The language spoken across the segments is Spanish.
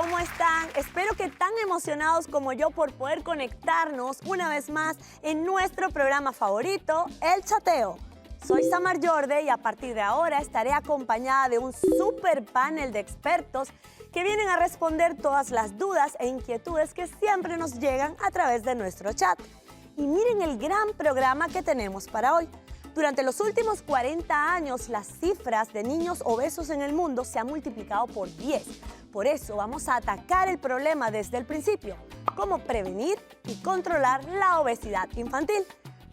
¿cómo están? Espero que tan emocionados como yo por poder conectarnos una vez más en nuestro programa favorito, El Chateo. Soy Samar Yorde y a partir de ahora estaré acompañada de un super panel de expertos que vienen a responder todas las dudas e inquietudes que siempre nos llegan a través de nuestro chat. Y miren el gran programa que tenemos para hoy. Durante los últimos 40 años, las cifras de niños obesos en el mundo se han multiplicado por 10. Por eso vamos a atacar el problema desde el principio, cómo prevenir y controlar la obesidad infantil.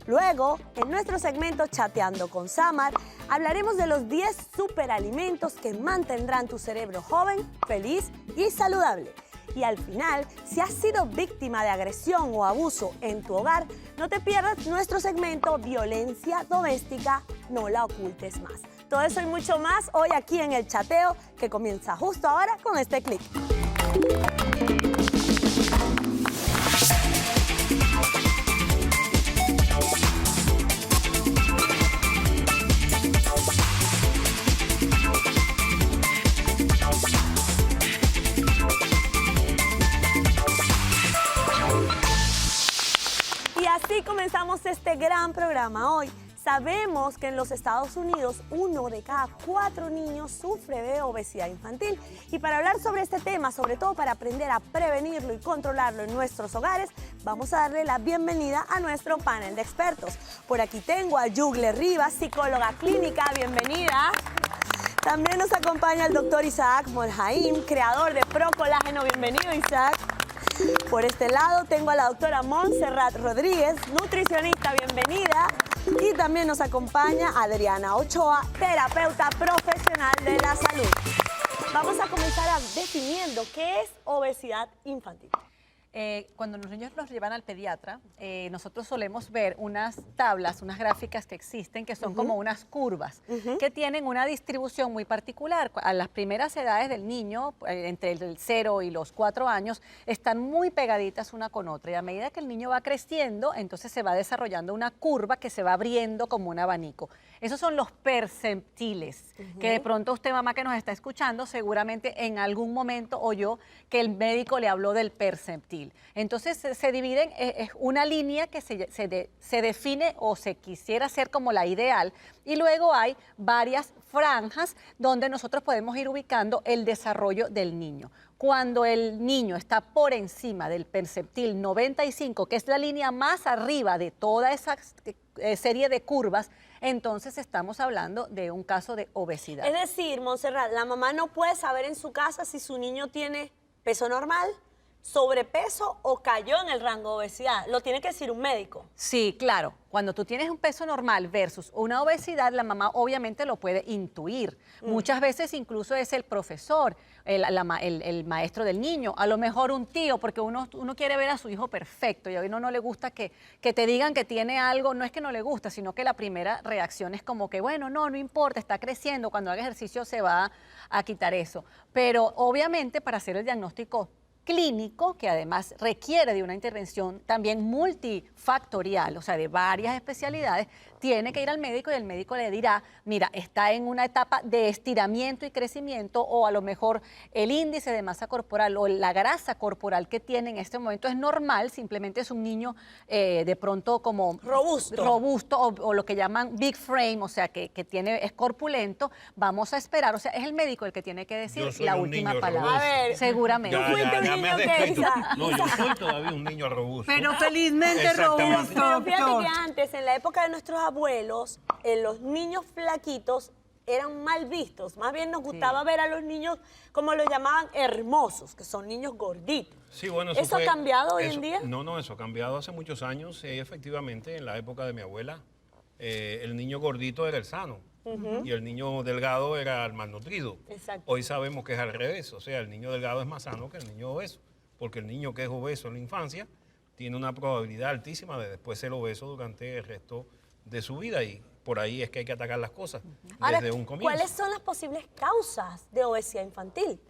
Luego, en nuestro segmento Chateando con Samar, hablaremos de los 10 superalimentos que mantendrán tu cerebro joven, feliz y saludable. Y al final, si has sido víctima de agresión o abuso en tu hogar, no te pierdas nuestro segmento Violencia Doméstica, no la ocultes más. Todo eso y mucho más hoy aquí en El Chateo, que comienza justo ahora con este clip. Y así comenzamos este gran programa hoy. Sabemos que en los Estados Unidos 1 de cada 4 niños sufre de obesidad infantil. Y para hablar sobre este tema, sobre todo para aprender a prevenirlo y controlarlo en nuestros hogares, vamos a darle la bienvenida a nuestro panel de expertos. Por aquí tengo a Yugle Rivas, psicóloga clínica, bienvenida. También nos acompaña el doctor Isaac Molhaim, creador de Procolágeno, bienvenido Isaac. Por este lado tengo a la doctora Montserrat Rodríguez, nutricionista, bienvenida. Y también nos acompaña Adriana Ochoa, terapeuta profesional de la salud. Vamos a comenzar definiendo qué es obesidad infantil. Cuando los niños los llevan al pediatra, nosotros solemos ver unas tablas, unas gráficas que existen, que son como unas curvas, que tienen una distribución muy particular. A las primeras edades del niño, entre el 0 y los 4 años, están muy pegaditas una con otra. Y a medida que el niño va creciendo, entonces se va desarrollando una curva que se va abriendo como un abanico. Esos son los percentiles, que de pronto usted, mamá, que nos está escuchando, seguramente en algún momento oyó que el médico le habló del percentil. Entonces se dividen, es una línea que se define o se quisiera hacer como la ideal, y luego hay varias franjas donde nosotros podemos ir ubicando el desarrollo del niño. Cuando el niño está por encima del percentil 95, que es la línea más arriba de toda esa serie de curvas, entonces estamos hablando de un caso de obesidad. Es decir, Montserrat, la mamá no puede saber en su casa si su niño tiene peso normal, sobrepeso o cayó en el rango de obesidad. Lo tiene que decir un médico. Sí, claro. Cuando tú tienes un peso normal versus una obesidad, la mamá obviamente lo puede intuir. Muchas veces incluso es el profesor, el maestro del niño, a lo mejor un tío, porque uno quiere ver a su hijo perfecto y a uno no le gusta que te digan que tiene algo. No es que no le gusta, sino que la primera reacción es como que, bueno, no importa, está creciendo, cuando haga ejercicio se va a quitar eso. Pero obviamente para hacer el diagnóstico clínico, que además requiere de una intervención también multifactorial, o sea, de varias especialidades, tiene que ir al médico y el médico le dirá, mira, está en una etapa de estiramiento y crecimiento, o a lo mejor el índice de masa corporal o la grasa corporal que tiene en este momento es normal, simplemente es un niño de pronto como robusto o lo que llaman big frame, o sea, que es corpulento. Vamos a esperar, o sea, es el médico el que tiene que decir la última palabra. A ver, seguramente. Ya me has descrito. No, yo soy todavía un niño robusto. Pero felizmente robusto, pero fíjate doctor. que antes, en la época de nuestros abuelos, los niños flaquitos eran mal vistos. Más bien nos gustaba ver a los niños, como los llamaban, hermosos, que son niños gorditos. Sí, bueno, ¿Eso ha cambiado hoy en día? No, eso ha cambiado hace muchos años. Efectivamente, en la época de mi abuela, el niño gordito era el sano. Y el niño delgado era el malnutrido. Exacto. Hoy sabemos que es al revés, o sea, el niño delgado es más sano que el niño obeso, porque el niño que es obeso en la infancia tiene una probabilidad altísima de después ser obeso durante el resto de su vida, y por ahí es que hay que atacar las cosas desde un comienzo. ¿Cuáles son las posibles causas de obesidad infantil?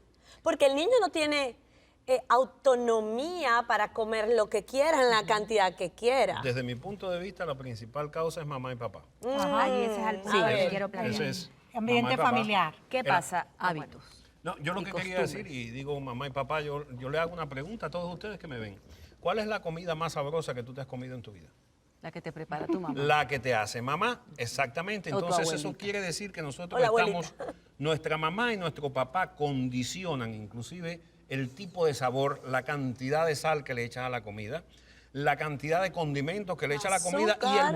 Porque el niño no tiene autonomía para comer lo que quiera en la cantidad que quiera. Desde mi punto de vista, la principal causa es mamá y papá. Ajá, y ese es el punto que quiero plantear. Ese es Ambiente mamá y papá. familiar. ¿Qué pasa? Hábitos. No, yo lo que quería decir, y digo mamá y papá, yo le hago una pregunta a todos ustedes que me ven. ¿Cuál es la comida más sabrosa que tú te has comido en tu vida? La que te prepara tu mamá. La que te hace mamá, exactamente. O tu Entonces eso abuelita. quiere decir que nosotros O la estamos, nuestra mamá y nuestro papá condicionan inclusive el tipo de sabor, la cantidad de sal que le echas a la comida, la cantidad de condimentos que le echas a la comida y Azúcar.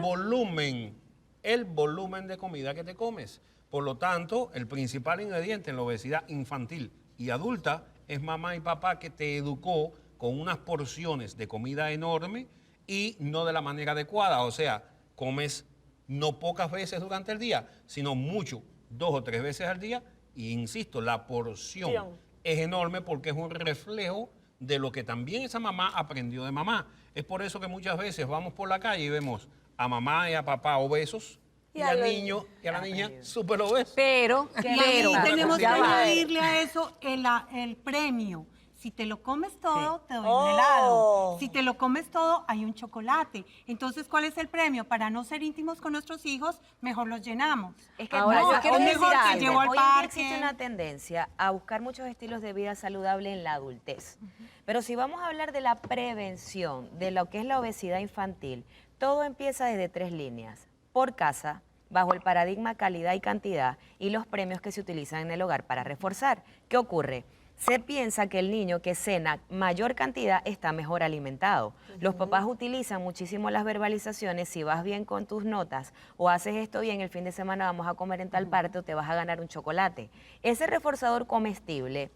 el volumen de comida que te comes. Por lo tanto, el principal ingrediente en la obesidad infantil y adulta es mamá y papá que te educó con unas porciones de comida enorme y no de la manera adecuada. O sea, comes no pocas veces durante el día, sino mucho, 2 o 3 veces al día. Y insisto, la porción es enorme porque es un reflejo de lo que también esa mamá aprendió de mamá. Es por eso que muchas veces vamos por la calle y vemos a mamá y a papá obesos y al niño y a la niña súper obesos. Pero, Y tenemos que ya va. añadirle a eso el premio. Si te lo comes todo, te doy un Oh. helado. Si te lo comes todo, hay un chocolate. Entonces, ¿cuál es el premio? Para no ser íntimos con nuestros hijos, mejor los llenamos. Es que Ahora, pasa, yo quiero hoy decir mejor algo. te llevo al hoy en día parque. existe una tendencia a buscar muchos estilos de vida saludable en la adultez. Pero si vamos a hablar de la prevención de lo que es la obesidad infantil, todo empieza desde 3 líneas. Por casa, bajo el paradigma calidad y cantidad y los premios que se utilizan en el hogar para reforzar. ¿Qué ocurre? Se piensa que el niño que cena mayor cantidad está mejor alimentado. Los papás utilizan muchísimo las verbalizaciones, si vas bien con tus notas o haces esto bien, el fin de semana vamos a comer en tal parte o te vas a ganar un chocolate. Ese reforzador comestible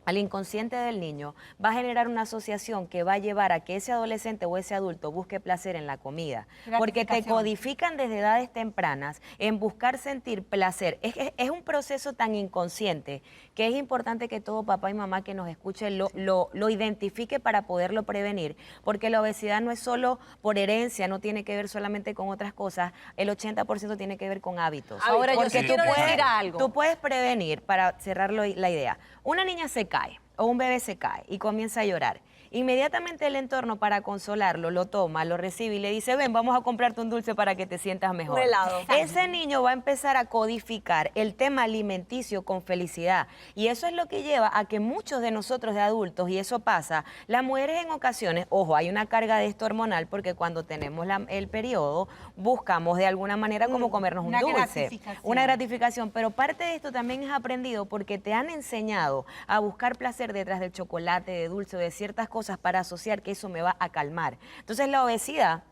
al inconsciente del niño va a generar una asociación que va a llevar a que ese adolescente o ese adulto busque placer en la comida. Porque te Gratificación. codifican desde edades tempranas en buscar sentir placer. Es un proceso tan inconsciente que es importante que todo papá y mamá que nos escuche lo identifique para poderlo prevenir. Porque la obesidad no es solo por herencia, no tiene que ver solamente con otras cosas. El 80% tiene que ver con hábitos. Ahora, yo Porque sí quiero decir algo. Tú puedes prevenir, para cerrar la idea, una niña se cae o un bebé se cae y comienza a llorar. Inmediatamente el entorno, para consolarlo, lo toma, lo recibe y le dice, ven, vamos a comprarte un dulce para que te sientas mejor. Un helado. Ese niño va a empezar a codificar el tema alimenticio con felicidad. Y eso es lo que lleva a que muchos de nosotros de adultos, y eso pasa, las mujeres en ocasiones, ojo, hay una carga de esto hormonal porque cuando tenemos el periodo buscamos de alguna manera como comernos un Una dulce. gratificación. Una gratificación. Pero parte de esto también es aprendido porque te han enseñado a buscar placer detrás del chocolate, de dulce o de ciertas cosas para asociar que eso me va a calmar. Entonces la obesidad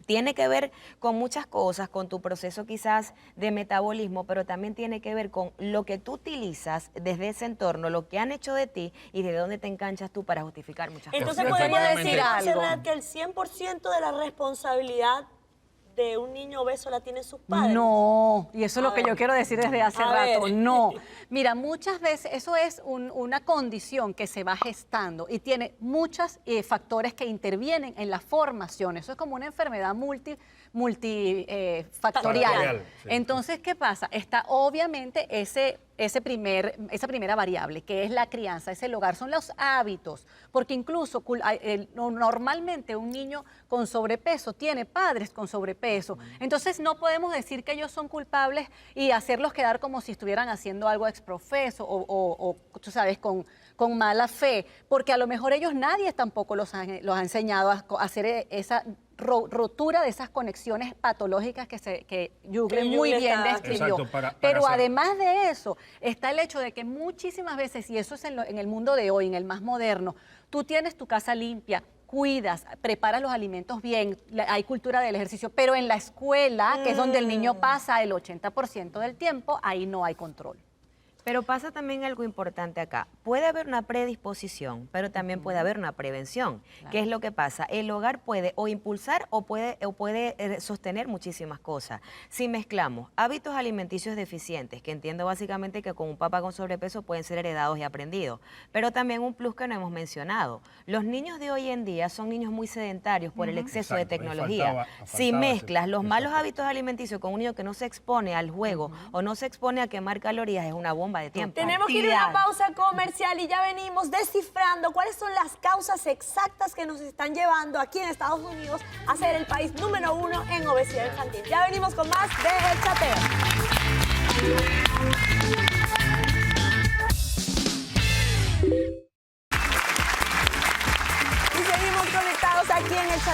tiene que ver con muchas cosas, con tu proceso quizás de metabolismo, pero también tiene que ver con lo que tú utilizas desde ese entorno, lo que han hecho de ti y de dónde te enganchas tú para justificar muchas cosas. Entonces Efectivamente. podemos decir, algo. Montserrat, que el 100% de la responsabilidad de un niño obeso la tienen sus padres. No, y eso es lo que yo quiero decir desde hace A rato. ver. No, mira, muchas veces eso es una condición que se va gestando y tiene muchos factores que intervienen en la formación. Eso es como una enfermedad multifactorial. Factorial, sí. Entonces, ¿qué pasa? Está obviamente esa primera variable, que es la crianza, es el hogar, son los hábitos, porque incluso normalmente un niño con sobrepeso tiene padres con sobrepeso, entonces no podemos decir que ellos son culpables y hacerlos quedar como si estuvieran haciendo algo exprofeso o tú sabes, con mala fe, porque a lo mejor ellos nadie tampoco los ha enseñado a hacer esa rotura de esas conexiones patológicas que Jugle muy Jugle bien está- describió. Exacto, para Pero hacer- además de eso, está el hecho de que muchísimas veces, y eso es en el mundo de hoy, en el más moderno, tú tienes tu casa limpia, cuidas, preparas los alimentos bien, hay cultura del ejercicio, pero en la escuela, que es donde el niño pasa el 80% del tiempo, ahí no hay control. Pero pasa también algo importante acá. Puede haber una predisposición, pero también puede haber una prevención. ¿Qué es lo que pasa? El hogar puede o impulsar o puede sostener muchísimas cosas. Si mezclamos hábitos alimenticios deficientes, que entiendo básicamente que con un papá con sobrepeso pueden ser heredados y aprendidos, pero también un plus que no hemos mencionado. Los niños de hoy en día son niños muy sedentarios por el exceso de Exacto, ahí tecnología. Si faltaba mezclas ese- los malos exacto. hábitos alimenticios con un niño que no se expone al juego o no se expone a quemar calorías, es una bomba de tiempo. Tenemos que ir a una pausa comercial y ya venimos descifrando cuáles son las causas exactas que nos están llevando aquí en Estados Unidos a ser el país número 1 en obesidad infantil. Ya venimos con más de El Chateo.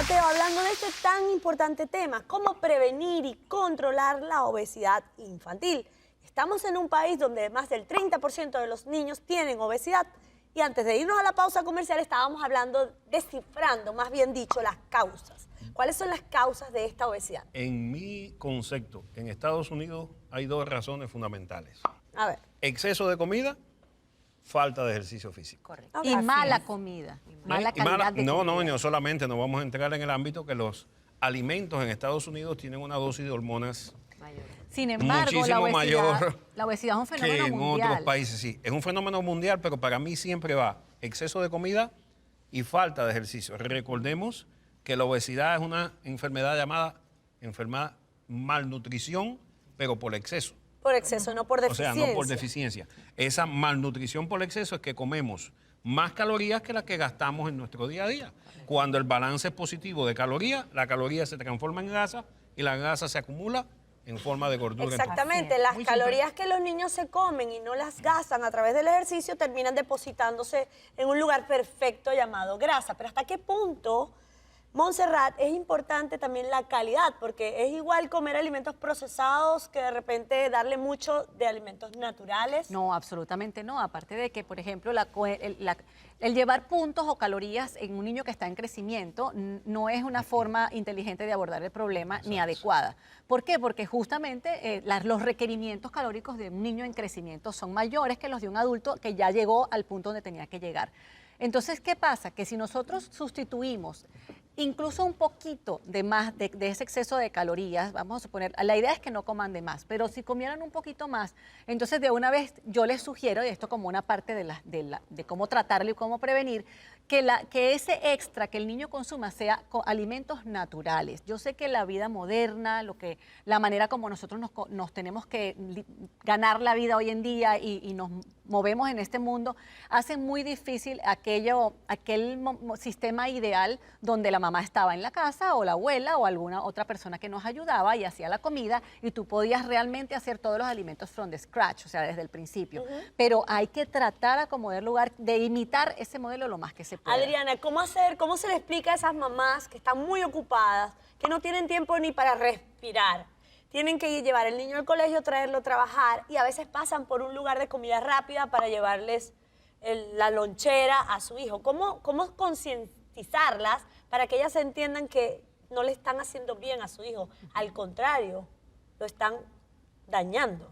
Chateo, hablando de este tan importante tema, cómo prevenir y controlar la obesidad infantil. Estamos en un país donde más del 30% de los niños tienen obesidad. Y antes de irnos a la pausa comercial estábamos hablando, descifrando, más bien dicho, las causas. ¿Cuáles son las causas de esta obesidad? En mi concepto, en Estados Unidos hay dos razones fundamentales. A ver. Exceso de comida, falta de ejercicio físico. Correcto. Y Así mala es. comida, Y mala calidad de no, comida. no solamente nos vamos a entrar en el ámbito que los alimentos en Estados Unidos tienen una dosis de hormonas Mayor. Sin embargo, muchísimo mayor la obesidad es un que fenómeno en mundial. otros países. Sí, es un fenómeno mundial, pero para mí siempre va exceso de comida y falta de ejercicio. Recordemos que la obesidad es una enfermedad llamada enfermedad malnutrición, pero por exceso. Por exceso, no por O sea, deficiencia. no por deficiencia. Esa malnutrición por exceso es que comemos más calorías que las que gastamos en nuestro día a día. Cuando el balance es positivo de calorías, la caloría se transforma en grasa y la grasa se acumula en forma de gordura. en tu Exactamente, Así es. las Muy simple. calorías que los niños se comen y no las gastan a través del ejercicio terminan depositándose en un lugar perfecto llamado grasa. Pero ¿hasta qué punto, Montserrat, es importante también la calidad? Porque es igual comer alimentos procesados que de repente darle mucho de alimentos naturales. No, absolutamente no. Aparte de que, por ejemplo, el llevar puntos o calorías en un niño que está en crecimiento no es una forma inteligente de abordar el problema ni adecuada. ¿Por qué? Porque justamente los requerimientos calóricos de un niño en crecimiento son mayores que los de un adulto que ya llegó al punto donde tenía que llegar. Entonces, ¿qué pasa? Que si nosotros sustituimos incluso un poquito de más de ese exceso de calorías, vamos a suponer, la idea es que no coman de más, pero si comieran un poquito más, entonces de una vez yo les sugiero, y esto como una parte de cómo tratarlo y cómo prevenir, que ese extra que el niño consuma sea alimentos naturales. Yo sé que la vida moderna, la manera como nosotros nos tenemos que ganar la vida hoy en día y nos movemos en este mundo, hace muy difícil aquel sistema ideal donde la mamá estaba en la casa o la abuela o alguna otra persona que nos ayudaba y hacía la comida y tú podías realmente hacer todos los alimentos from the scratch, o sea, desde el principio. Pero hay que tratar a como dar lugar de imitar ese modelo lo más que se pueda. Adriana, ¿cómo se le explica a esas mamás que están muy ocupadas, que no tienen tiempo ni para respirar? Tienen que llevar el niño al colegio, traerlo a trabajar y a veces pasan por un lugar de comida rápida para llevarles la lonchera a su hijo. ¿Cómo concientizarlas para que ellas entiendan que no le están haciendo bien a su hijo? Al contrario, lo están dañando.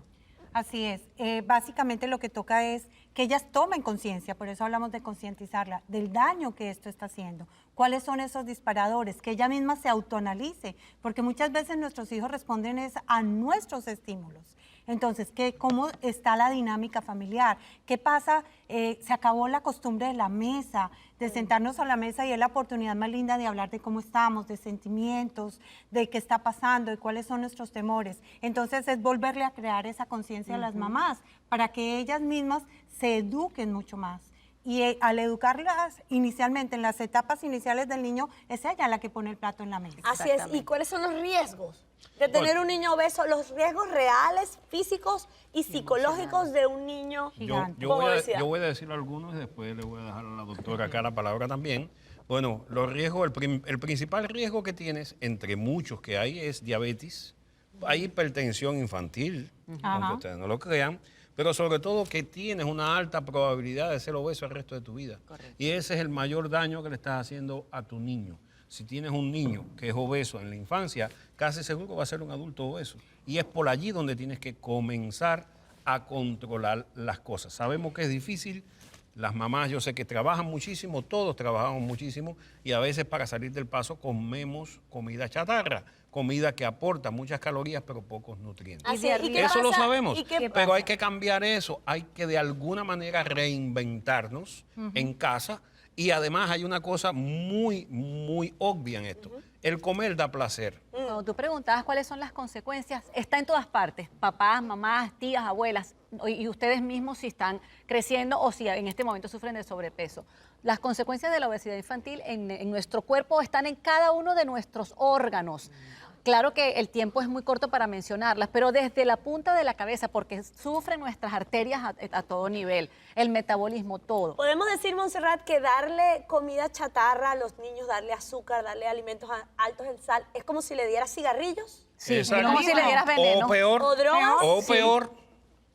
Así es. Básicamente lo que toca es que ellas tomen conciencia, por eso hablamos de concientizarla, del daño que esto está haciendo. ¿Cuáles son esos disparadores? Que ella misma se autoanalice, porque muchas veces nuestros hijos responden a nuestros estímulos. Entonces, ¿cómo está la dinámica familiar? ¿Qué pasa? Se acabó la costumbre de la mesa, de sentarnos a la mesa y es la oportunidad más linda de hablar de cómo estamos, de sentimientos, de qué está pasando, de cuáles son nuestros temores. Entonces, es volverle a crear esa conciencia a las mamás para que ellas mismas se eduquen mucho más. Y al educarlas inicialmente, en las etapas iniciales del niño, es ella la que pone el plato en la mesa. Así es. ¿Y cuáles son los riesgos de tener un niño obeso? Los riesgos reales, físicos y psicológicos de un niño Yo con voy obesidad. a decir algunos y después le voy a dejar a la doctora acá la palabra también. Bueno, los riesgos, el principal riesgo que tienes, entre muchos que hay, es diabetes, hay hipertensión infantil, aunque ustedes no lo crean, pero sobre todo que tienes una alta probabilidad de ser obeso el resto de tu vida. Correcto. Y ese es el mayor daño que le estás haciendo a tu niño. Si tienes un niño que es obeso en la infancia, casi seguro va a ser un adulto obeso. Y es por allí donde tienes que comenzar a controlar las cosas. Sabemos que es difícil. Las mamás, yo sé que trabajan muchísimo, todos trabajamos muchísimo y a veces para salir del paso comemos comida chatarra, comida que aporta muchas calorías pero pocos nutrientes. Así es. ¿Y qué Eso lo pasa? sabemos, ¿Y qué pero pasa? hay que cambiar eso, hay que de alguna manera reinventarnos en casa y además hay una cosa muy, muy obvia en esto, el comer da placer. Cuando tú preguntabas cuáles son las consecuencias, está en todas partes, papás, mamás, tías, abuelas, y ustedes mismos si están creciendo o si en este momento sufren de sobrepeso. Las consecuencias de la obesidad infantil en nuestro cuerpo están en cada uno de nuestros órganos. Claro que el tiempo es muy corto para mencionarlas, pero desde la punta de la cabeza, porque sufren nuestras arterias a todo nivel, el metabolismo, todo. Podemos decir, Montserrat, que darle comida chatarra a los niños, darle azúcar, darle alimentos altos en sal, es como si le dieras cigarrillos. Sí, es Exacto. como si le dieras veneno. O peor. ¿O drogas? O Sí. peor.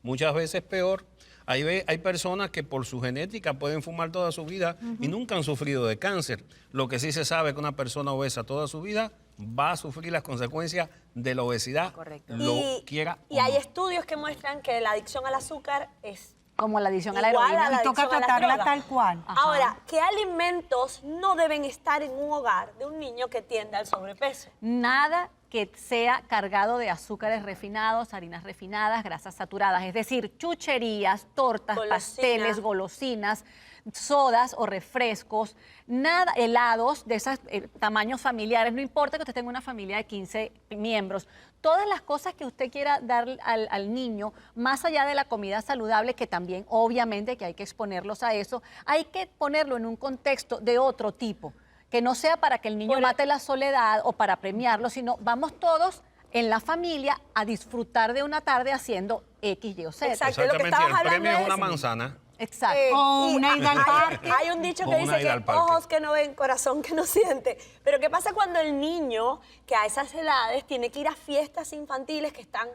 Muchas veces peor. Hay personas que por su genética pueden fumar toda su vida y nunca han sufrido de cáncer. Lo que sí se sabe es que una persona obesa toda su vida va a sufrir las consecuencias de la obesidad, Correcto. lo quiera o Y hay no. estudios que muestran que la adicción al azúcar es Como la adicción a la igual heroína. a la Y toca adicción a las tratarla drogas. tal cual. Ajá. Ahora, ¿qué alimentos no deben estar en un hogar de un niño que tiende al sobrepeso? Nada que sea cargado de azúcares refinados, harinas refinadas, grasas saturadas, es decir, chucherías, tortas, Golosina. pasteles, golosinas, sodas o refrescos, nada, helados de esos tamaños familiares, no importa que usted tenga una familia de 15 miembros, todas las cosas que usted quiera dar al niño, más allá de la comida saludable, que también obviamente que hay que exponerlos a eso, hay que ponerlo en un contexto de otro tipo, que no sea para que el niño mate la soledad o para premiarlo, sino vamos todos en la familia a disfrutar de una tarde haciendo X, Y o Z. Exacto. lo que Exactamente, estabas el hablando premio es es- una manzana. Exacto. O y una ida al parque. Hay un dicho O que una dice ida que al parque. ojos que no ven, corazón que no siente. Pero ¿qué pasa cuando el niño, que a esas edades tiene que ir a fiestas infantiles que están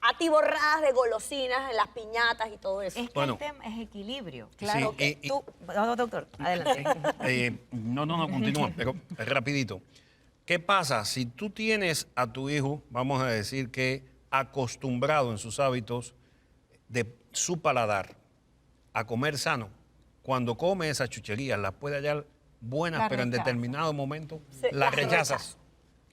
atiborradas de golosinas, en las piñatas y todo eso? Es que Bueno. el tema es equilibrio. Claro. Que Sí, tú, no, doctor, adelante. No, continúa, pero rapidito. ¿Qué pasa si tú tienes a tu hijo, vamos a decir que acostumbrado en sus hábitos de su paladar a comer sano? Cuando come esas chucherías, las puede hallar buenas, La pero en rechaza. determinado momento Sí, las las rechazas.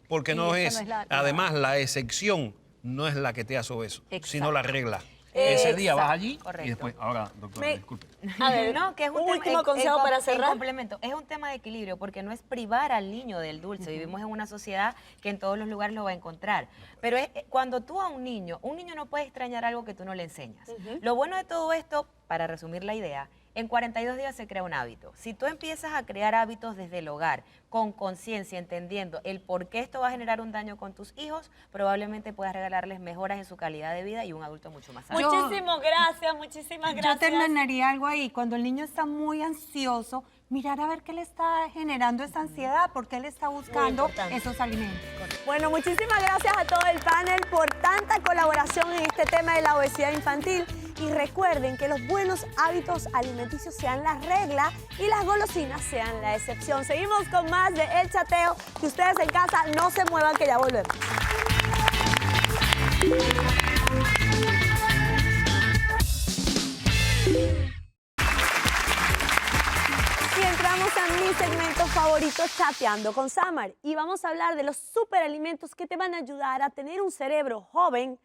Porque Sí, no esa es, no es la- además la excepción no es la que te hace obeso, Exacto. sino la regla. Ese día vas allí Correcto. y después, ahora, doctora, Me- disculpe. A ver, No, que es un último tema, consejo para en cerrar. complemento, es un tema de equilibrio porque no es privar al niño del dulce. Vivimos en una sociedad que en todos los lugares lo va a encontrar. Pero es cuando tú a un niño no puede extrañar algo que tú no le enseñas. Lo bueno de todo esto, para resumir la idea, en 42 días se crea un hábito. Si tú empiezas a crear hábitos desde el hogar, con conciencia, entendiendo el por qué esto va a generar un daño con tus hijos, probablemente puedas regalarles mejoras en su calidad de vida y un adulto mucho más sano. Muchísimas gracias, muchísimas gracias. Yo terminaría algo ahí. Cuando el niño está muy ansioso, mirar a ver qué le está generando esa ansiedad, por qué le está buscando importante. esos alimentos. Bueno, muchísimas gracias a todo el panel por tanta colaboración en este tema de la obesidad infantil. Y recuerden que los buenos hábitos alimenticios sean la regla y las golosinas sean la excepción. Seguimos con más de El Chateo. Que ustedes en casa no se muevan, que ya volvemos. Y entramos a mi segmento favorito, Chateando con Samar. Y vamos a hablar de los superalimentos que te van a ayudar a tener un cerebro joven,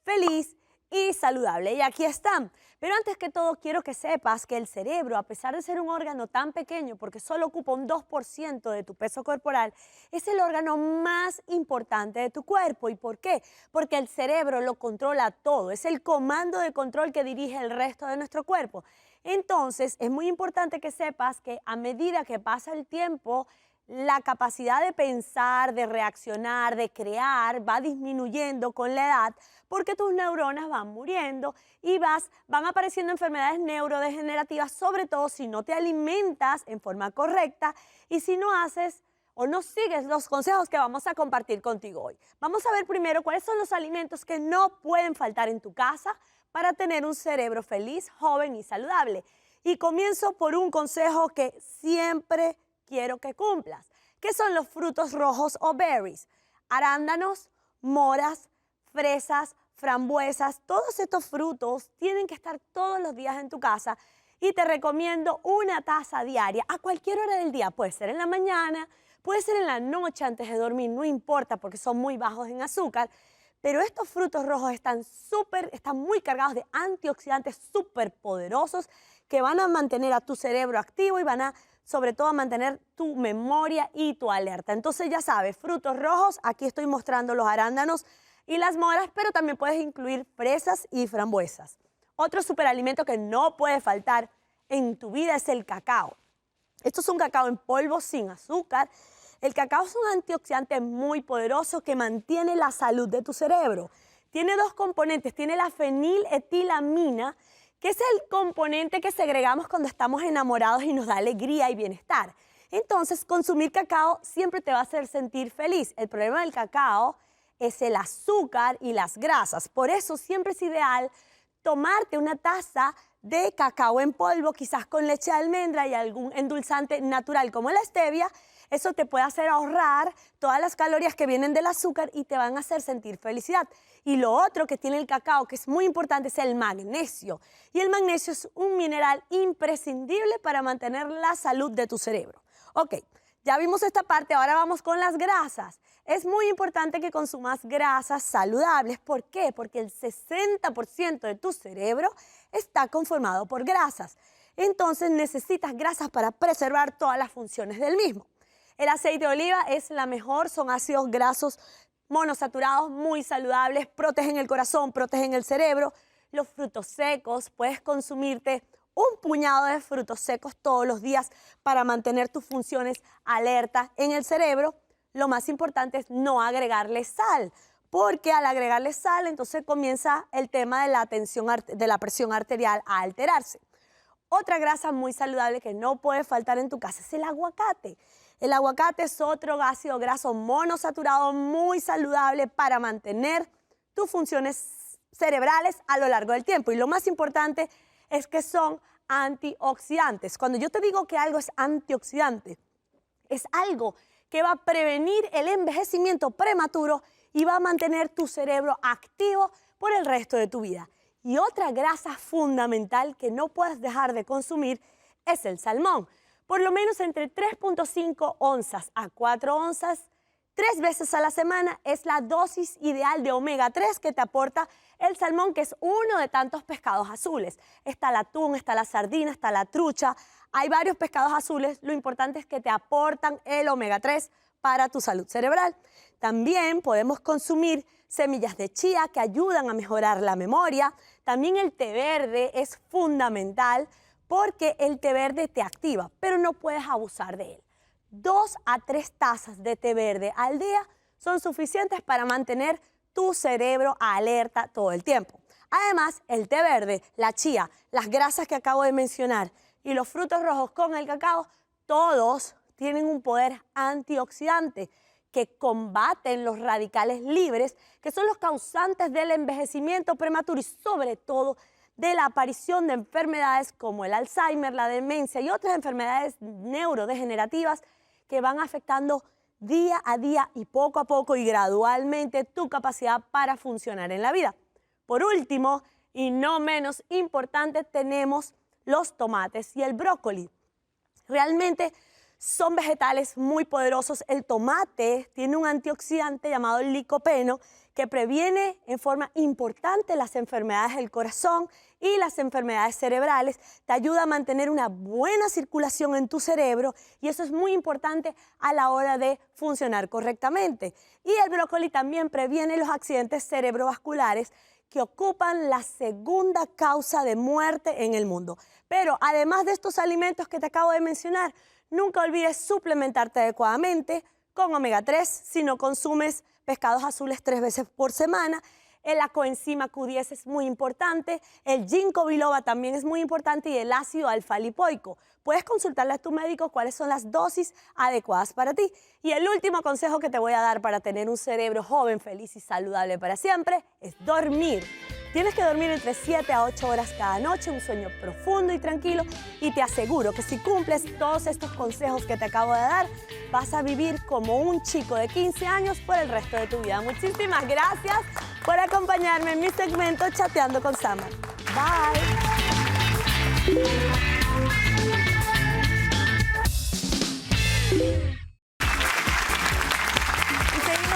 feliz y saludable. Y aquí están. Pero antes que todo, quiero que sepas que el cerebro, a pesar de ser un órgano tan pequeño, porque solo ocupa un 2% de tu peso corporal, es el órgano más importante de tu cuerpo. ¿Y por qué? Porque el cerebro lo controla todo. Es el comando de control que dirige el resto de nuestro cuerpo. Entonces, es muy importante que sepas que a medida que pasa el tiempo, la capacidad de pensar, de reaccionar, de crear va disminuyendo con la edad porque tus neuronas van muriendo y van apareciendo enfermedades neurodegenerativas, sobre todo si no te alimentas en forma correcta y si no haces o no sigues los consejos que vamos a compartir contigo hoy. Vamos a ver primero cuáles son los alimentos que no pueden faltar en tu casa para tener un cerebro feliz, joven y saludable. Y comienzo por un consejo que siempre quiero que cumplas, que son los frutos rojos o berries, arándanos, moras, fresas, frambuesas. Todos estos frutos tienen que estar todos los días en tu casa y te recomiendo una taza diaria a cualquier hora del día. Puede ser en la mañana, puede ser en la noche antes de dormir, no importa porque son muy bajos en azúcar. Pero estos frutos rojos están muy cargados de antioxidantes súper poderosos que van a mantener a tu cerebro activo y van a, sobre todo, a mantener tu memoria y tu alerta. Entonces, ya sabes, frutos rojos, aquí estoy mostrando los arándanos y las moras, pero también puedes incluir fresas y frambuesas. Otro superalimento que no puede faltar en tu vida es el cacao. Esto es un cacao en polvo sin azúcar. El cacao es un antioxidante muy poderoso que mantiene la salud de tu cerebro. Tiene dos componentes, tiene la feniletilamina, que es el componente que segregamos cuando estamos enamorados y nos da alegría y bienestar. Entonces, consumir cacao siempre te va a hacer sentir feliz. El problema del cacao es el azúcar y las grasas. Por eso siempre es ideal tomarte una taza de cacao en polvo, quizás con leche de almendra y algún endulzante natural como la stevia. Eso te puede hacer ahorrar todas las calorías que vienen del azúcar y te van a hacer sentir felicidad. Y lo otro que tiene el cacao, que es muy importante, es el magnesio. Y el magnesio es un mineral imprescindible para mantener la salud de tu cerebro. Ok, ya vimos esta parte, ahora vamos con las grasas. Es muy importante que consumas grasas saludables. ¿Por qué? Porque el 60% de tu cerebro está conformado por grasas. Entonces necesitas grasas para preservar todas las funciones del mismo. El aceite de oliva es la mejor, son ácidos grasos monosaturados muy saludables, protegen el corazón, protegen el cerebro. Los frutos secos, puedes consumirte un puñado de frutos secos todos los días para mantener tus funciones alerta en el cerebro. Lo más importante es no agregarle sal, porque al agregarle sal entonces comienza el tema de la presión arterial a alterarse. Otra grasa muy saludable que no puede faltar en tu casa es el aguacate. El aguacate es otro ácido graso monosaturado muy saludable para mantener tus funciones cerebrales a lo largo del tiempo. Y lo más importante es que son antioxidantes. Cuando yo te digo que algo es antioxidante, es algo que va a prevenir el envejecimiento prematuro y va a mantener tu cerebro activo por el resto de tu vida. Y otra grasa fundamental que no puedes dejar de consumir es el salmón. Por lo menos entre 3.5 onzas a 4 onzas, 3 veces a la semana es la dosis ideal de omega 3 que te aporta el salmón, que es uno de tantos pescados azules. Está el atún, está la sardina, está la trucha. Hay varios pescados azules. Lo importante es que te aportan el omega 3 para tu salud cerebral. También podemos consumir semillas de chía que ayudan a mejorar la memoria. También el té verde es fundamental porque el té verde te activa, pero no puedes abusar de él. 2 a 3 tazas de té verde al día son suficientes para mantener tu cerebro alerta todo el tiempo. Además, el té verde, la chía, las grasas que acabo de mencionar y los frutos rojos con el cacao, todos tienen un poder antioxidante que combaten los radicales libres, que son los causantes del envejecimiento prematuro y sobre todo de la aparición de enfermedades como el Alzheimer, la demencia y otras enfermedades neurodegenerativas que van afectando día a día y poco a poco y gradualmente tu capacidad para funcionar en la vida. Por último, y no menos importante, tenemos los tomates y el brócoli. Realmente son vegetales muy poderosos. El tomate tiene un antioxidante llamado el licopeno que previene en forma importante las enfermedades del corazón y las enfermedades cerebrales. Te ayuda a mantener una buena circulación en tu cerebro y eso es muy importante a la hora de funcionar correctamente. Y el brócoli también previene los accidentes cerebrovasculares que ocupan la segunda causa de muerte en el mundo. Pero además de estos alimentos que te acabo de mencionar, nunca olvides suplementarte adecuadamente con omega 3 si no consumes pescados azules 3 veces por semana. La coenzima Q10 es muy importante, el ginkgo biloba también es muy importante y el ácido alfa-lipoico. Puedes consultarle a tu médico cuáles son las dosis adecuadas para ti. Y el último consejo que te voy a dar para tener un cerebro joven, feliz y saludable para siempre es dormir. Tienes que dormir entre 7 a 8 horas cada noche, un sueño profundo y tranquilo, y te aseguro que si cumples todos estos consejos que te acabo de dar, vas a vivir como un chico de 15 años por el resto de tu vida. Muchísimas gracias por acompañarme en mi segmento Chateando con Samar. Bye.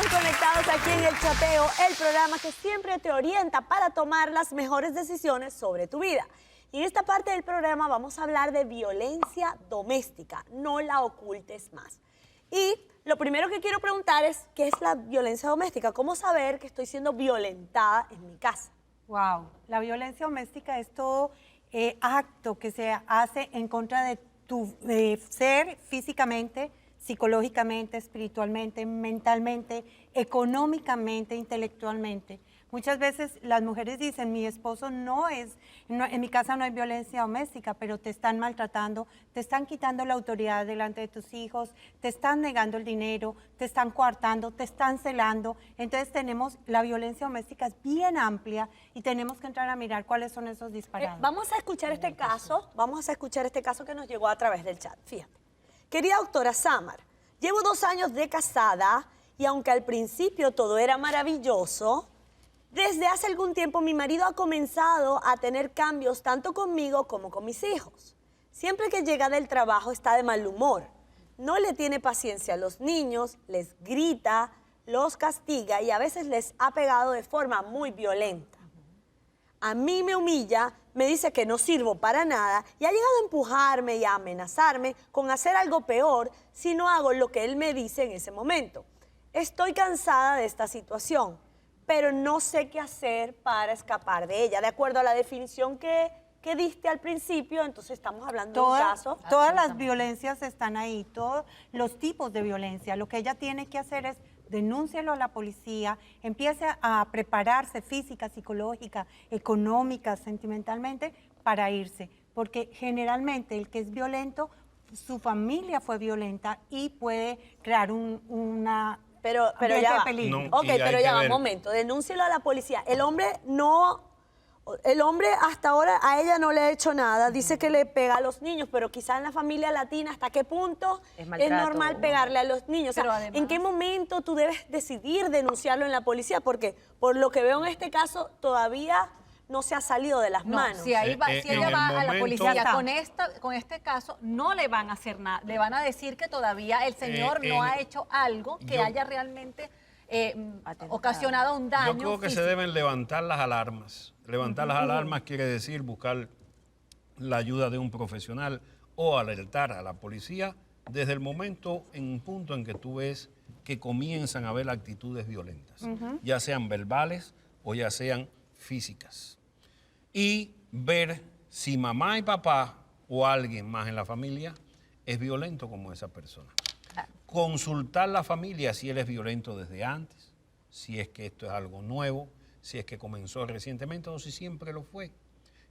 Conectados aquí en El Chateo, el programa que siempre te orienta para tomar las mejores decisiones sobre tu vida. Y en esta parte del programa vamos a hablar de violencia doméstica, no la ocultes más. Y lo primero que quiero preguntar es, ¿qué es la violencia doméstica? ¿Cómo saber que estoy siendo violentada en mi casa? Wow, la violencia doméstica es todo acto que se hace en contra de tu ser físicamente, psicológicamente, espiritualmente, mentalmente, económicamente, intelectualmente. Muchas veces las mujeres dicen, mi esposo en mi casa no hay violencia doméstica, pero te están maltratando, te están quitando la autoridad delante de tus hijos, te están negando el dinero, te están coartando, te están celando. Entonces la violencia doméstica es bien amplia y tenemos que entrar a mirar cuáles son esos disparados. Vamos a escuchar este caso que nos llegó a través del chat. Fíjate. Querida doctora Samar, llevo 2 años de casada y aunque al principio todo era maravilloso, desde hace algún tiempo mi marido ha comenzado a tener cambios tanto conmigo como con mis hijos. Siempre que llega del trabajo está de mal humor. No le tiene paciencia a los niños, les grita, los castiga y a veces les ha pegado de forma muy violenta. A mí me humilla, me dice que no sirvo para nada y ha llegado a empujarme y a amenazarme con hacer algo peor si no hago lo que él me dice en ese momento. Estoy cansada de esta situación, pero no sé qué hacer para escapar de ella. De acuerdo a la definición que diste al principio, entonces estamos hablando de un caso. Todas las violencias están ahí, todos los tipos de violencia. Lo que ella tiene que hacer es denúncialo a la policía, empiece a prepararse física, psicológica, económica, sentimentalmente, para irse. Porque generalmente el que es violento, su familia fue violenta y puede crear una... Pero ya va. Peligro. No, Ok, pero ya va, un momento. Denúncielo a la policía. El hombre hasta ahora a ella no le ha hecho nada. Dice que le pega a los niños, pero quizás en la familia latina, ¿hasta qué punto es normal pegarle a los niños? O sea, Pero además, ¿en qué momento tú debes decidir denunciarlo en la policía? Porque por lo que veo en este caso, todavía no se ha salido de las manos. Si ella va a la policía momento- con este caso, no le van a hacer nada. Le van a decir que todavía el señor no ha hecho algo que haya realmente ocasionado un daño Yo creo que físico. se deben levantar las alarmas. Levantar las alarmas quiere decir buscar la ayuda de un profesional o alertar a la policía desde el momento, en un punto en que tú ves que comienzan a haber actitudes violentas, ya sean verbales o ya sean físicas. Y ver si mamá y papá o alguien más en la familia es violento como esa persona. Consultar la familia si él es violento desde antes, si es que esto es algo nuevo, si es que comenzó recientemente o si siempre lo fue.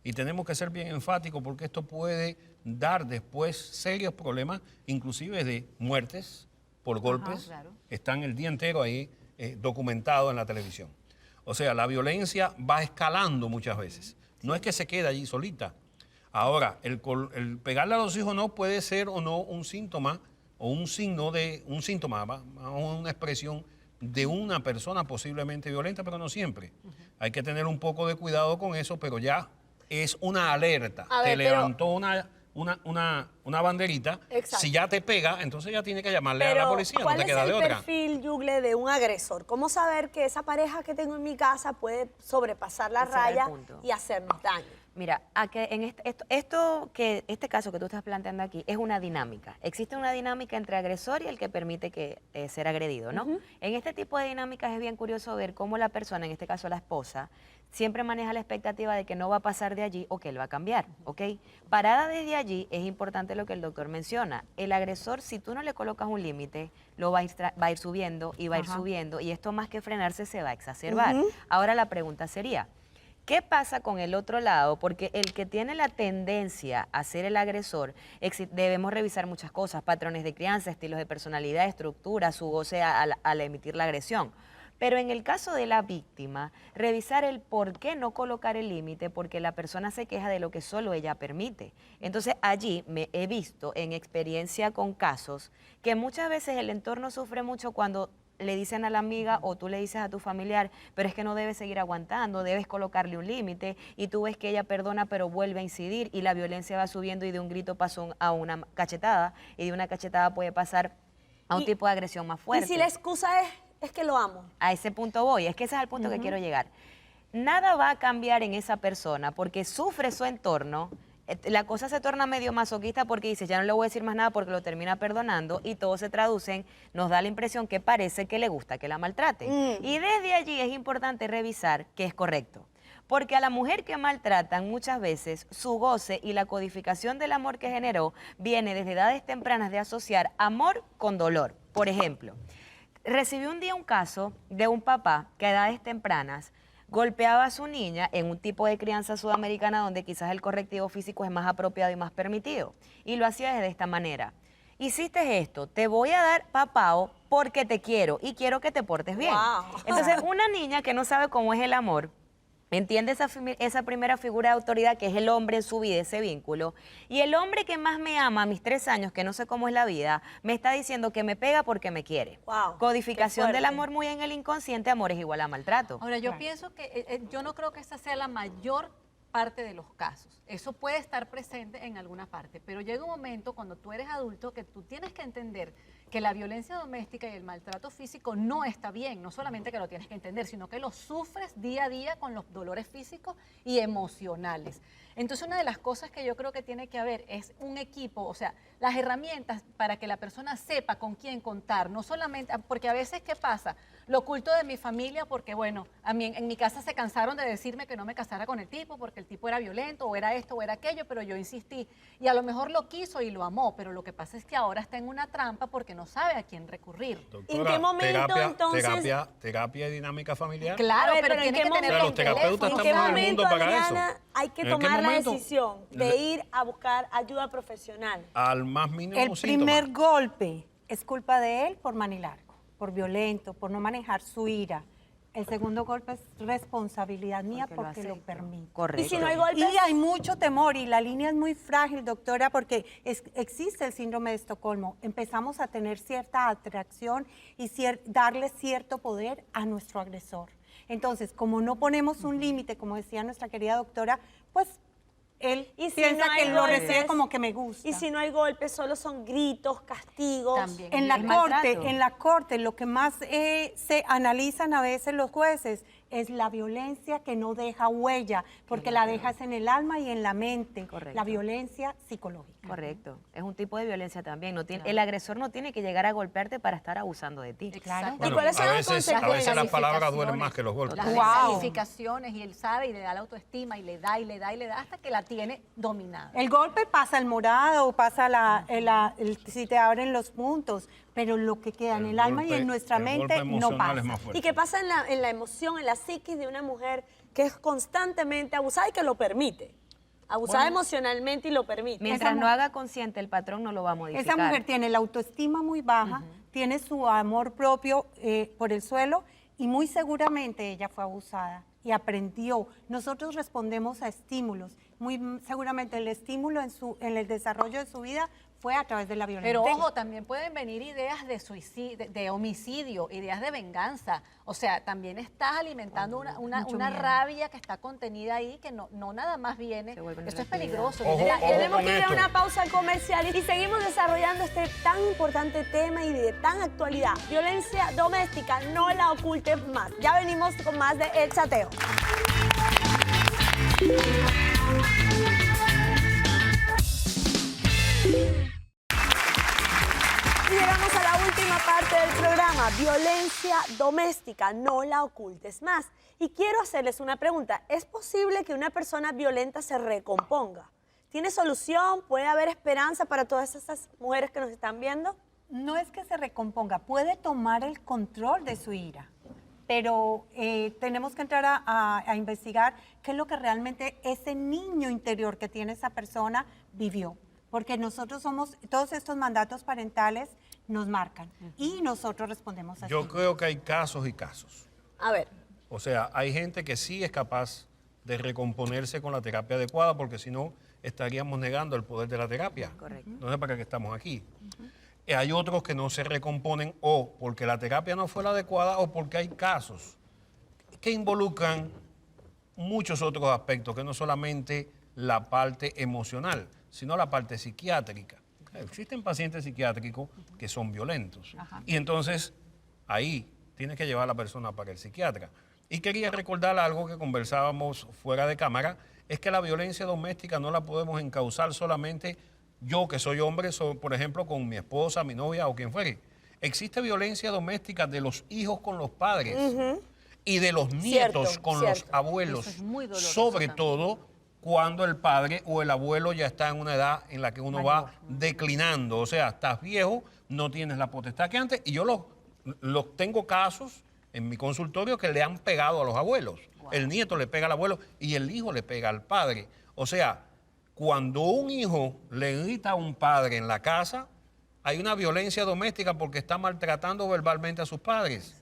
Y tenemos que ser bien enfáticos porque esto puede dar después serios problemas, inclusive de muertes por golpes. claro. Están el día entero ahí documentados en la televisión. O sea, la violencia va escalando muchas veces. No es que se quede allí solita. Ahora, el pegarle a los hijos no puede ser o no un síntoma o un síntoma, una expresión de una persona posiblemente violenta, pero no siempre. Hay que tener un poco de cuidado con eso, pero ya es una alerta. A ver, te pero- levantó una banderita. Exacto. Si ya te pega, entonces ya tiene que llamarle a la policía, no ¿cuál te es queda el de otra. perfil, Yugle, de un agresor? ¿Cómo saber que esa pareja que tengo en mi casa puede sobrepasar la Ese era el raya punto. y hacernos daño? Mira, este caso que tú estás planteando aquí es una dinámica. Existe una dinámica entre agresor y el que permite que ser agredido, ¿no? En este tipo de dinámicas es bien curioso ver cómo la persona, en este caso la esposa, siempre maneja la expectativa de que no va a pasar de allí o que él va a cambiar, ¿ok? Parada desde allí, es importante lo que el doctor menciona. El agresor, si tú no le colocas un límite, lo va a ir subiendo y va a ir subiendo, y esto más que frenarse se va a exacerbar. Ahora la pregunta sería, ¿qué pasa con el otro lado? Porque el que tiene la tendencia a ser el agresor, debemos revisar muchas cosas, patrones de crianza, estilos de personalidad, estructura, su goce al emitir la agresión. Pero en el caso de la víctima, revisar el por qué no colocar el límite, porque la persona se queja de lo que solo ella permite. Entonces allí me he visto en experiencia con casos que muchas veces el entorno sufre mucho cuando le dicen a la amiga o tú le dices a tu familiar, pero es que no debes seguir aguantando, debes colocarle un límite, y tú ves que ella perdona pero vuelve a incidir y la violencia va subiendo y de un grito pasó a una cachetada y de una cachetada puede pasar a un Y- tipo de agresión más fuerte. Y si la excusa es que lo amo. A ese punto voy, es que ese es el punto que quiero llegar. Nada va a cambiar en esa persona porque sufre su entorno. La cosa se torna medio masoquista porque dice, ya no le voy a decir más nada porque lo termina perdonando, y todo se traduce en, nos da la impresión que parece que le gusta que la maltrate. Y desde allí es importante revisar qué es correcto. Porque a la mujer que maltratan muchas veces su goce y la codificación del amor que generó viene desde edades tempranas de asociar amor con dolor. Por ejemplo, recibí un día un caso de un papá que a edades tempranas golpeaba a su niña en un tipo de crianza sudamericana donde quizás el correctivo físico es más apropiado y más permitido. Y lo hacía de esta manera. Hiciste esto, te voy a dar papao porque te quiero y quiero que te portes bien. Wow. Entonces, una niña que no sabe cómo es el amor, entiende esa primera figura de autoridad que es el hombre en su vida, ese vínculo. Y el hombre que más me ama a mis 3 años, que no sé cómo es la vida, me está diciendo que me pega porque me quiere. Wow, Codificación qué del fuerte. amor muy en el inconsciente, amor es igual a maltrato. Ahora, yo pienso que yo no creo que esa sea la mayor parte de los casos. Eso puede estar presente en alguna parte, pero llega un momento cuando tú eres adulto que tú tienes que entender que la violencia doméstica y el maltrato físico no está bien, no solamente que lo tienes que entender, sino que lo sufres día a día con los dolores físicos y emocionales. Entonces, una de las cosas que yo creo que tiene que haber es un equipo, o sea, las herramientas para que la persona sepa con quién contar, no solamente, porque a veces, ¿qué pasa? Lo oculto de mi familia porque, bueno, a mí en mi casa se cansaron de decirme que no me casara con el tipo porque el tipo era violento o era esto o era aquello, pero yo insistí. Y a lo mejor lo quiso y lo amó, pero lo que pasa es que ahora está en una trampa porque no sabe a quién recurrir. Doctora, ¿En qué momento, entonces? Terapia y dinámica familiar. Claro, A ver, pero pero ¿en tiene qué que tener momento? el Los terapeutas ¿En teléfono. qué estamos en el momento, mundo para Adriana, eso. hay que ¿En qué tomar la momento? decisión de ir a buscar ayuda profesional? Al más mínimo El síntoma. primer golpe es culpa de él por manilargo, por violento, por no manejar su ira. El segundo golpe es responsabilidad mía porque lo acepto. permito. Correcto. Y si no hay golpes, Y hay mucho temor y la línea es muy frágil, doctora, porque existe el síndrome de Estocolmo. Empezamos a tener cierta atracción y darle cierto poder a nuestro agresor. Entonces, como no ponemos un límite, como decía nuestra querida doctora, pues él Y si piensa no hay que lo golpes, recibe como que me gusta. y si no hay golpes, solo son gritos, castigos. También. En El maltrato. la corte, lo que más se analizan a veces los jueces es la violencia que no deja huella, porque la dejas en el alma y en la mente. Correcto. La violencia psicológica. Correcto. Es un tipo de violencia también. No tiene, El agresor no tiene que llegar a golpearte para estar abusando de ti. Exacto. ¿Y cuáles son a las veces, a veces las palabras calificaciones, duelen más que los golpes. Las Wow. calificaciones, y él sabe y le da la autoestima y le da y le da y le da hasta que la tiene dominada. El golpe pasa el morado, pasa si te abren los puntos, pero lo que queda en el alma y en nuestra mente no pasa. ¿Y qué pasa en la emoción, en la psiquis de una mujer que es constantemente abusada y que lo permite? Abusada emocionalmente y lo permite. Mientras Esa no haga consciente, el patrón no lo va a modificar. Esa mujer tiene la autoestima muy baja, tiene su amor propio por el suelo y muy seguramente ella fue abusada y aprendió. Nosotros respondemos a estímulos. Muy seguramente el estímulo en el desarrollo de su vida fue a través de la violencia. Pero ojo, también pueden venir ideas de suicidio, de homicidio, ideas de venganza. O sea, también estás alimentando una rabia que está contenida ahí, que no nada más viene. Se vuelve Esto es negatividad. peligroso. Ojo, Viene la- ojo. Tenemos que ir a esto. una pausa comercial y seguimos desarrollando este tan importante tema y de tan actualidad. Violencia doméstica, no la ocultes más. Ya venimos con más de El Chateo. Y llegamos a la última parte del programa, violencia doméstica, no la ocultes más. Y quiero hacerles una pregunta, ¿es posible que una persona violenta se recomponga? ¿Tiene solución? ¿Puede haber esperanza para todas esas mujeres que nos están viendo? No es que se recomponga, puede tomar el control de su ira, pero tenemos que entrar a investigar qué es lo que realmente ese niño interior que tiene esa persona vivió. Porque nosotros todos estos mandatos parentales nos marcan y nosotros respondemos así. Yo creo que hay casos y casos. A ver, O sea, hay gente que sí es capaz de recomponerse con la terapia adecuada, porque si no, estaríamos negando el poder de la terapia. Correcto. No sé para qué estamos aquí. Hay otros que no se recomponen o porque la terapia no fue la adecuada o porque hay casos que involucran muchos otros aspectos, que no solamente la parte emocional, sino la parte psiquiátrica. Existen pacientes psiquiátricos que son violentos. Y entonces ahí tiene que llevar a la persona para el psiquiatra. Y quería recordar algo que conversábamos fuera de cámara, es que la violencia doméstica no la podemos encauzar solamente yo, que soy hombre, por ejemplo, con mi esposa, mi novia o quien fuere. Existe violencia doméstica de los hijos con los padres. y de los nietos Cierto, con cierto. los abuelos, Eso es muy doloroso sobre también. todo cuando el padre o el abuelo ya está en una edad en la que uno va declinando, o sea, estás viejo, no tienes la potestad que antes, y yo los tengo casos en mi consultorio que le han pegado a los abuelos. El nieto le pega al abuelo y el hijo le pega al padre. O sea, cuando un hijo le grita a un padre en la casa, hay una violencia doméstica porque está maltratando verbalmente a sus padres.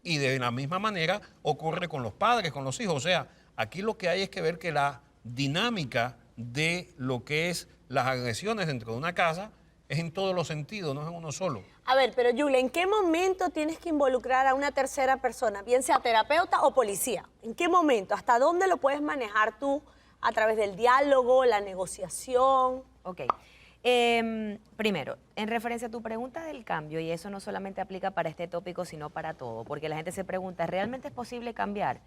Y de la misma manera ocurre con los padres, con los hijos. O sea, aquí lo que hay es que ver que la dinámica de lo que es las agresiones dentro de una casa es en todos los sentidos, no es en uno solo. A ver, pero Julia, ¿en qué momento tienes que involucrar a una tercera persona, bien sea terapeuta o policía? ¿En qué momento? ¿Hasta dónde lo puedes manejar tú a través del diálogo, la negociación? Ok. Primero, en referencia a tu pregunta del cambio, y eso no solamente aplica para este tópico, sino para todo, porque la gente se pregunta, ¿realmente es posible cambiar?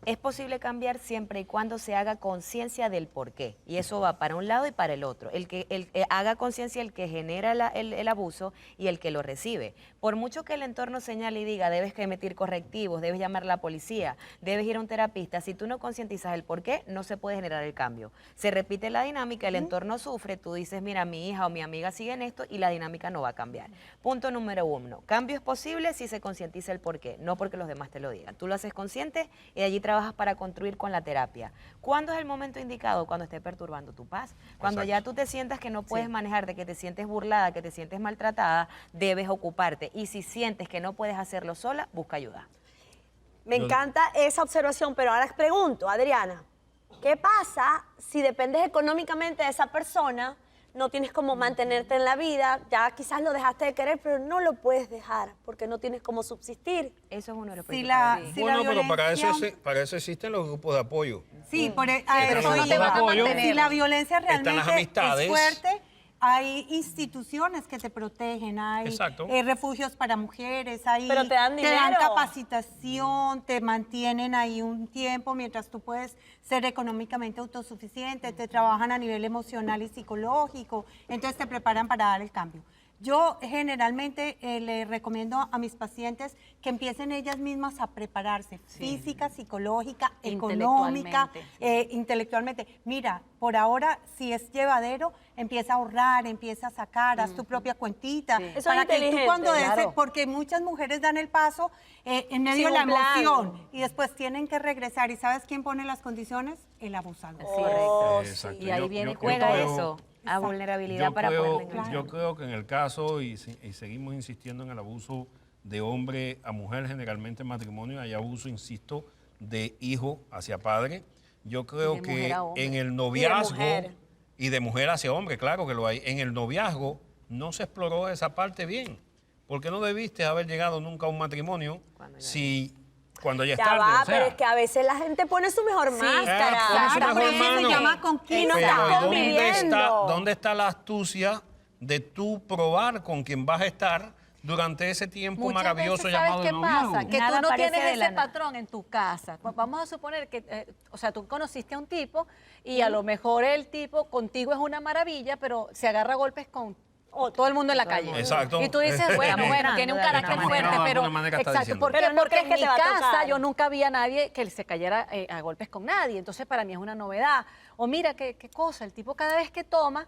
Es posible cambiar siempre y cuando se haga conciencia del por qué. Y eso va para un lado y para el otro. El que haga conciencia el que genera el abuso y el que lo recibe. Por mucho que el entorno señale y diga, debes que emitir correctivos, debes llamar a la policía, debes ir a un terapista, si tú no concientizas el por qué, no se puede generar el cambio. Se repite la dinámica, el entorno sufre, tú dices, mira, mi hija o mi amiga sigue en esto y la dinámica no va a cambiar. Punto número 1. Cambio es posible si se concientiza el por qué, no porque los demás te lo digan. Tú lo haces consciente y de allí trabajas para construir con la terapia. ¿Cuándo es el momento indicado? Cuando esté perturbando tu paz. Cuando ya tú te sientas que no puedes manejar, de que te sientes burlada, que te sientes maltratada, debes ocuparte. Y si sientes que no puedes hacerlo sola, busca ayuda. Me encanta esa observación, pero ahora pregunto, Adriana, ¿qué pasa si dependes económicamente de esa persona? No tienes cómo mantenerte en la vida, ya quizás lo dejaste de querer, pero no lo puedes dejar porque no tienes cómo subsistir. Eso es uno de los Si principales. la- Sí. si Bueno, la pero violencia- para eso existen los grupos de apoyo. Sí, a pero eso no te iba. va a apoyo. Si la violencia Están las realmente amistades. es fuerte, hay instituciones que te protegen, hay Exacto. Refugios para mujeres, hay, Pero te dan dinero. capacitación, te mantienen ahí un tiempo mientras tú puedes ser económicamente autosuficiente, te trabajan a nivel emocional y psicológico, entonces te preparan para dar el cambio. Yo generalmente le recomiendo a mis pacientes que empiecen ellas mismas a prepararse física, psicológica, económica, intelectualmente. Mira, por ahora, si es llevadero, empieza a ahorrar, empieza a sacar, haz tu propia cuentita. Eso es Para que tú inteligente, cuando claro. porque muchas mujeres dan el paso en medio Sin de la un plan. emoción y después tienen que regresar. ¿Y sabes quién pone las condiciones? El abusador. Oh, Exacto. Y ahí Yo- viene yo Juega creo- eso, a vulnerabilidad para creo, poder enganchar. yo creo que en el caso, y seguimos insistiendo en el abuso de hombre a mujer, generalmente en matrimonio, hay abuso, insisto, de hijo hacia padre. Yo creo de que mujer a hombre. en el noviazgo mujer. y de mujer hacia hombre, claro que lo hay. En el noviazgo no se exploró esa parte bien. ¿Por qué no debiste haber llegado nunca a un matrimonio cuando ya es Ya tarde? va, O sea, pero es que a veces la gente pone su mejor máscara. pone su Claro, mejor por eso se mano. llama conquista. Y no pero estás ¿y conviviendo. ¿dónde está la astucia de tú probar con quien vas a estar durante ese tiempo Muchas maravilloso veces, llamado ¿sabes qué noviazgo? pasa? Que Nada tú no aparece tienes de la ese nada. patrón en tu casa. Vamos a suponer que, o sea, tú conociste a un tipo y a lo mejor el tipo contigo es una maravilla, pero se agarra a golpes con todo el mundo en la calle. Exacto. Y tú dices, bueno, tiene un carácter Estamos fuerte, de pero... alguna manera está Exacto, diciendo. ¿por qué? Pero no Porque crees en que mi te va a casa tocar. yo nunca vi a nadie que se cayera a golpes con nadie. Entonces, para mí es una novedad. O mira, qué cosa, el tipo cada vez que toma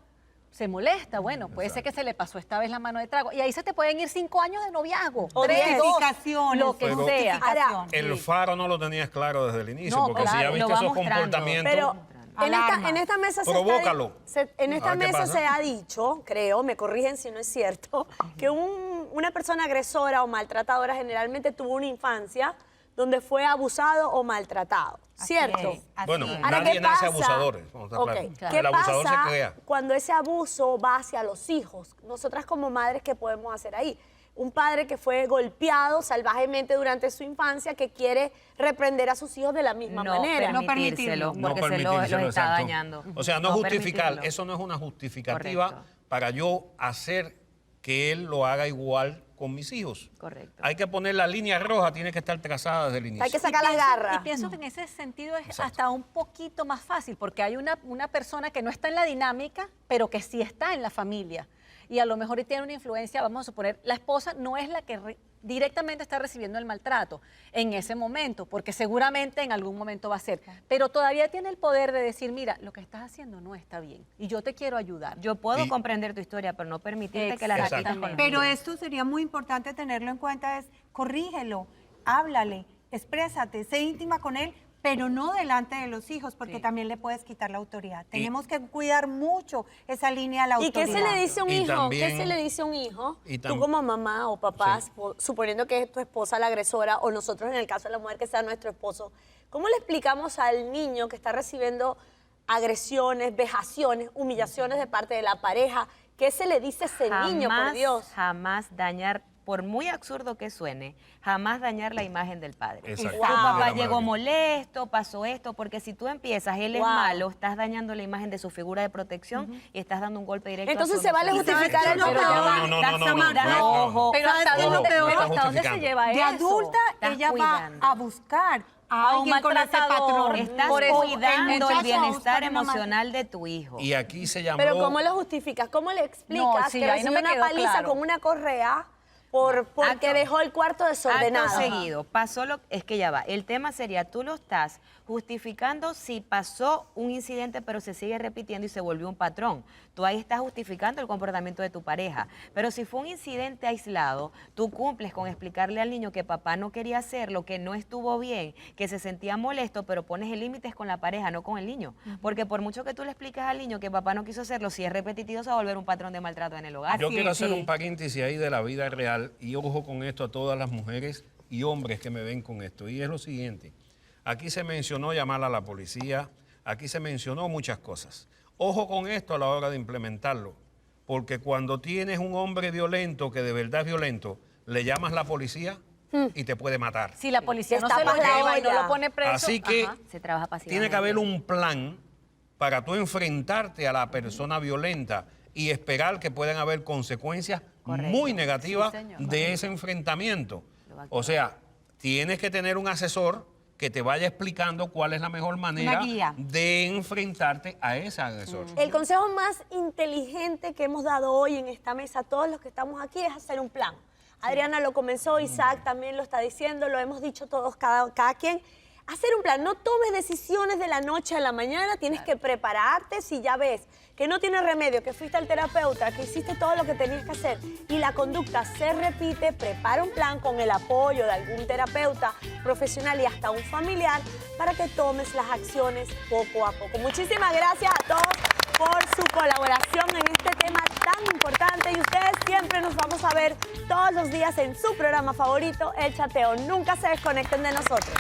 se molesta. Bueno, puede ser que se le pasó esta vez la mano de trago. Y ahí se te pueden ir 5 años de noviazgo. O 3, 2, Justificaciones, lo que Pero- sea. justificaciones. El faro no lo tenías claro desde el inicio, No, porque si claro, ya lo viste va esos mostrando. comportamientos... Pero Alarma. en esta mesa Provócalo. en esta A ver qué mesa pasa. se ha dicho, creo, me corrigen si no es cierto, que una persona agresora o maltratadora generalmente tuvo una infancia donde fue abusado o maltratado. Así ¿Cierto? es, así Bueno, es. Ahora, nadie ¿qué nace pasa? abusadores, vamos a estar Ok, claros. ¿qué El abusador pasa se crea. cuando ese abuso va hacia los hijos? Nosotras como madres, ¿qué podemos hacer ahí? Un padre que fue golpeado salvajemente durante su infancia que quiere reprender a sus hijos de la misma manera. No permitírselo, permitirlo. porque se los permitírselo, está exacto. dañando. O sea, no justificar, permitirlo. eso no es una justificativa Correcto. para yo hacer que él lo haga igual con mis hijos. Correcto. Hay que poner la línea roja, tiene que estar trazada desde el inicio. Hay que sacar las garras. Y pienso que en ese sentido es Exacto. hasta un poquito más fácil, porque hay una persona que no está en la dinámica, pero que sí está en la familia. Y a lo mejor tiene una influencia, vamos a suponer, la esposa no es la que directamente está recibiendo el maltrato en ese momento, porque seguramente en algún momento va a ser, pero todavía tiene el poder de decir, mira, lo que estás haciendo no está bien y yo te quiero ayudar. Yo puedo comprender tu historia, pero no permitirte que la repitas con los Pero niños. esto sería muy importante tenerlo en cuenta, es corrígelo, háblale, exprésate, sé íntima con él, pero no delante de los hijos, porque también le puedes quitar la autoridad. Tenemos que cuidar mucho esa línea de la ¿Y autoridad. qué se le dice a un Y hijo? también- ¿Qué se le dice a un hijo? y Tú tam- como mamá o papás, Sí. suponiendo que es tu esposa la agresora o nosotros en el caso de la mujer que sea nuestro esposo, ¿cómo le explicamos al niño que está recibiendo agresiones, vejaciones, humillaciones de parte de la pareja? ¿Qué se le dice a ese niño, por Dios? Jamás dañar, por muy absurdo que suene, jamás dañar la imagen del padre. Exacto. Tu Wow. papá De la llegó madre. molesto, pasó esto, porque si tú empiezas, él es Wow. malo, estás dañando la imagen de su figura de protección y estás dando un golpe directo Entonces a su se vale emoción. justificar el Exacto. pero ya va. No, no, Estás no, no, no, dando no. ojo. Pero ¿hasta ¿Sabes qué es lo dónde, peor? pero ¿hasta dónde se Justificando. lleva De eso? adulta, Estás ella cuidando. va a buscar a A un alguien con ese maltratador. patrón. Estás Por eso, cuidando el muchacho, bienestar buscar una madre. emocional de tu hijo. Y aquí se llamó... Pero ¿cómo lo justificas? ¿Cómo le explicas No, sí, que ahí no recibió me una quedó paliza claro. con una correa porque Acto- dejó el cuarto desordenado? Acto seguido, pasó lo es que ya va. El tema sería, tú lo estás justificando si pasó un incidente pero se sigue repitiendo y se volvió un patrón. Tú ahí estás justificando el comportamiento de tu pareja. Pero si fue un incidente aislado, tú cumples con explicarle al niño que papá no quería hacerlo, que no estuvo bien, que se sentía molesto, pero pones el límite con la pareja, no con el niño. Porque por mucho que tú le expliques al niño que papá no quiso hacerlo, si es repetitivo se va a volver un patrón de maltrato en el hogar. Yo quiero hacer sí. un paréntesis ahí de la vida real y ojo con esto a todas las mujeres y hombres que me ven con esto. Y es lo siguiente, aquí se mencionó llamar a la policía, aquí se mencionó muchas cosas. Ojo con esto a la hora de implementarlo, porque cuando tienes un hombre violento que de verdad es violento, le llamas a la policía y te puede matar. Si la policía no se Destapas lo la lleva y no olla. lo pone preso, Así que ajá. Se trabaja pasivamente. tiene que haber un plan para tú enfrentarte a la persona violenta y esperar que puedan haber consecuencias Correcto. muy negativas Sí, señor. de ese enfrentamiento. Lo va a O sea, tienes que tener un asesor que te vaya explicando cuál es la mejor manera guía. de enfrentarte a ese agresor. El consejo más inteligente que hemos dado hoy en esta mesa, todos los que estamos aquí, es hacer un plan. Adriana lo comenzó, Isaac también lo está diciendo, lo hemos dicho todos, cada quien. Hacer un plan, no tomes decisiones de la noche a la mañana, tienes que prepararte si ya ves que no tiene remedio, que fuiste al terapeuta, que hiciste todo lo que tenías que hacer y la conducta se repite, prepara un plan con el apoyo de algún terapeuta profesional y hasta un familiar para que tomes las acciones poco a poco. Muchísimas gracias a todos por su colaboración en este tema tan importante y ustedes siempre nos vamos a ver todos los días en su programa favorito, El Chateo. Nunca se desconecten de nosotros.